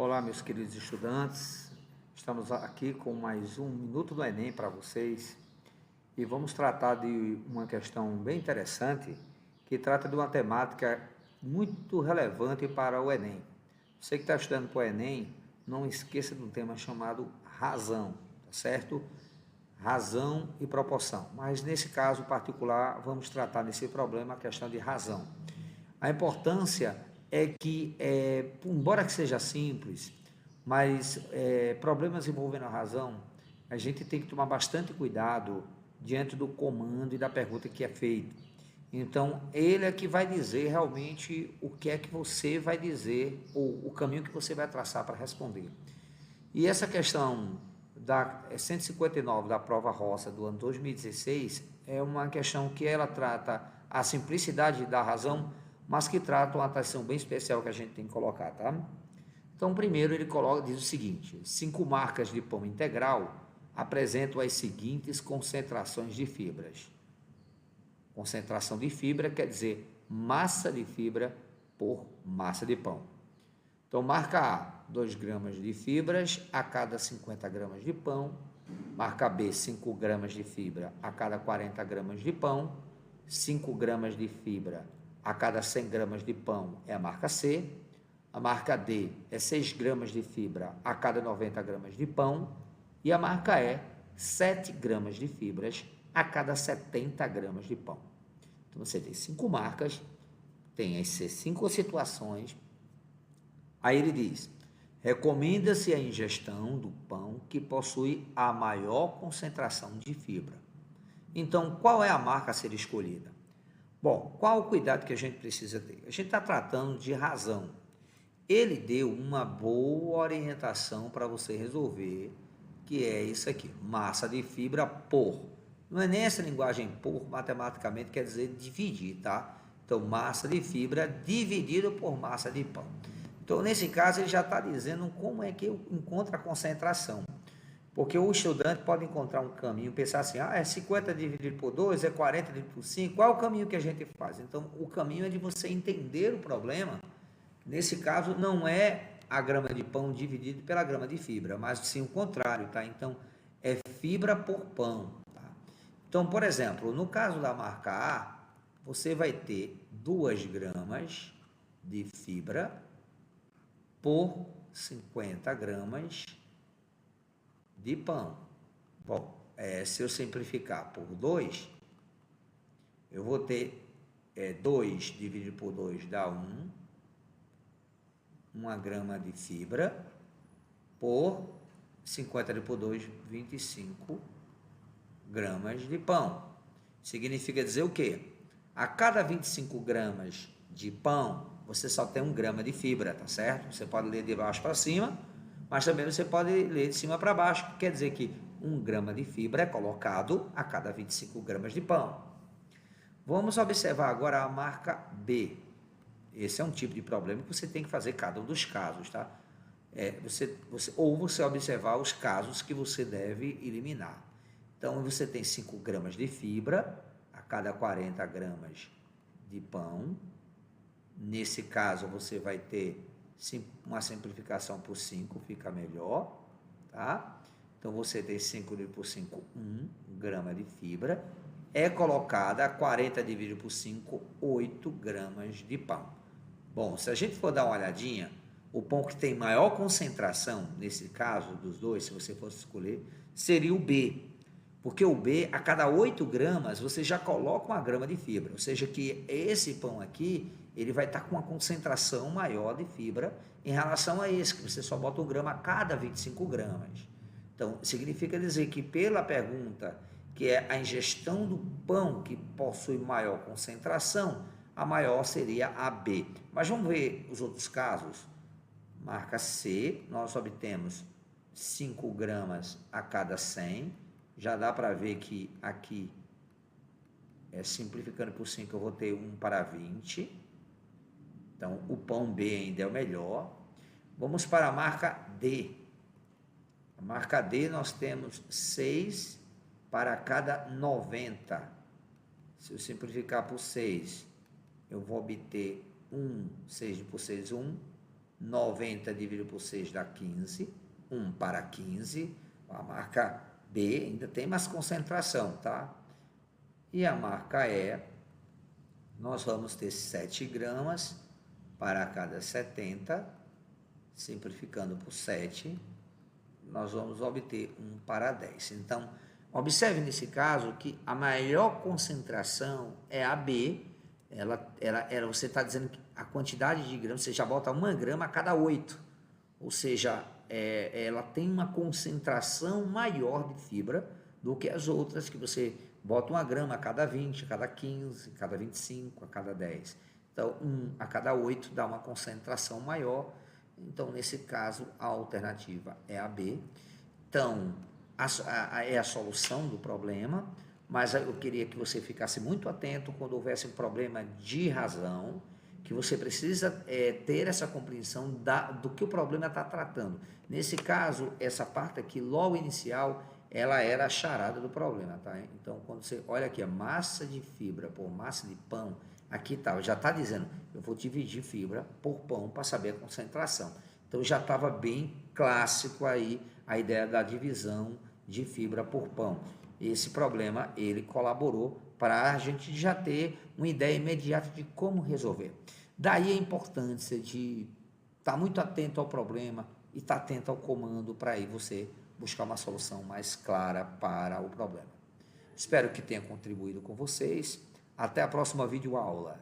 Olá, meus queridos estudantes, estamos aqui com mais um Minuto do Enem para vocês e vamos tratar de uma questão bem interessante que trata de uma temática muito relevante para o Enem. Você que está estudando para o Enem, não esqueça de um tema chamado razão, tá certo? Razão e proporção, mas nesse caso particular vamos tratar nesse problema a questão de razão. A importância é que, embora que seja simples, mas problemas envolvendo a razão, a gente tem que tomar bastante cuidado diante do comando e da pergunta que é feita. Então, ele é que vai dizer realmente o que é que você vai dizer, ou o caminho que você vai traçar para responder. E essa questão da 159 da prova roça do ano 2016 é uma questão que ela trata a simplicidade da razão, mas que trata uma atenção bem especial que a gente tem que colocar, tá? Então, primeiro ele coloca, diz o seguinte: 5 marcas de pão integral apresentam as seguintes concentrações de fibras. Concentração de fibra quer dizer massa de fibra por massa de pão. Então, marca A, 2 gramas de fibras a cada 50 gramas de pão. Marca B, 5 gramas de fibra a cada 40 gramas de pão. 5 gramas de fibra a cada 100 gramas de pão é a marca C. A marca D é 6 gramas de fibra a cada 90 gramas de pão. E a marca E, 7 gramas de fibras a cada 70 gramas de pão. Então, você tem 5 marcas, tem as 5 situações. Aí ele diz: recomenda-se a ingestão do pão que possui a maior concentração de fibra. Então, qual é a marca a ser escolhida? Bom, qual o cuidado que a gente precisa ter? A gente está tratando de razão. Ele deu uma boa orientação para você resolver, que é isso aqui, massa de fibra por. Não é nem essa linguagem por, matematicamente quer dizer dividir, tá? Então, massa de fibra dividido por massa de pão. Então, nesse caso, ele já está dizendo como é que eu encontro a concentração. Porque o estudante pode encontrar um caminho, pensar assim, é 50 dividido por 2, é 40 dividido por 5, qual é o caminho que a gente faz? Então, o caminho é de você entender o problema. Nesse caso, não é a grama de pão dividido pela grama de fibra, mas sim o contrário, tá? Então, é fibra por pão, tá? Então, por exemplo, no caso da marca A, você vai ter 2 gramas de fibra por 50 gramas de pão. Bom, se eu simplificar por 2, eu vou ter 2 dividido por 2 dá 1 grama de fibra por 50 por 2, 25 gramas de pão. Significa dizer o quê? A cada 25 gramas de pão, você só tem 1 grama de fibra, tá certo? Você pode ler de baixo para cima, mas também você pode ler de cima para baixo, que quer dizer que 1 grama de fibra é colocado a cada 25 gramas de pão. Vamos observar agora a marca B. Esse é um tipo de problema que você tem que fazer cada um dos casos, tá? Ou você observar os casos que você deve eliminar. Então, você tem 5 gramas de fibra a cada 40 gramas de pão. Nesse caso, você vai ter uma simplificação por 5, fica melhor, tá? Então, você tem 5 dividido por 5, 1 grama de fibra. É colocada a 40 dividido por 5, 8 gramas de pão. Bom, se a gente for dar uma olhadinha, o pão que tem maior concentração, nesse caso dos dois, se você fosse escolher, seria o B. Porque o B, a cada 8 gramas, você já coloca 1 grama de fibra. Ou seja, que esse pão aqui, ele vai estar com uma concentração maior de fibra em relação a esse, que você só bota 1 grama a cada 25 gramas. Então, significa dizer que pela pergunta, que é a ingestão do pão que possui maior concentração, a maior seria a B. Mas vamos ver os outros casos. Marca C, nós obtemos 5 gramas a cada 100. Já dá para ver que aqui, simplificando por 5, eu vou ter 1 para 20. Então, o pão B ainda é o melhor. Vamos para a marca D. A marca D nós temos 6 para cada 90. Se eu simplificar por 6, eu vou obter 6 por 6, 1. 90 dividido por 6 dá 15, 1 para 15. A marca B ainda tem mais concentração, tá? E a marca E, nós vamos ter 7 gramas para cada 70, simplificando por 7, nós vamos obter 1 para 10. Então, observe nesse caso que a maior concentração é a B. Você está dizendo que a quantidade de gramas, você já bota 1 grama a cada 8. Ou seja, ela tem uma concentração maior de fibra do que as outras, que você bota 1 grama a cada 20, a cada 15, a cada 25, a cada 10. Então, 1 a cada 8 dá uma concentração maior. Então, nesse caso, a alternativa é a B. Então, é a solução do problema, mas eu queria que você ficasse muito atento quando houvesse um problema de razão, que você precisa ter essa compreensão do que o problema está tratando. Nesse caso, essa parte aqui, logo inicial, ela era a charada do problema, tá? Então, quando você olha aqui, a massa de fibra por massa de pão, aqui tá, já está dizendo, eu vou dividir fibra por pão para saber a concentração. Então, já estava bem clássico aí a ideia da divisão de fibra por pão. Esse problema, ele colaborou para a gente já ter uma ideia imediata de como resolver. Daí a importância de estar muito atento ao problema e estar atento ao comando para aí você buscar uma solução mais clara para o problema. Espero que tenha contribuído com vocês. Até a próxima videoaula.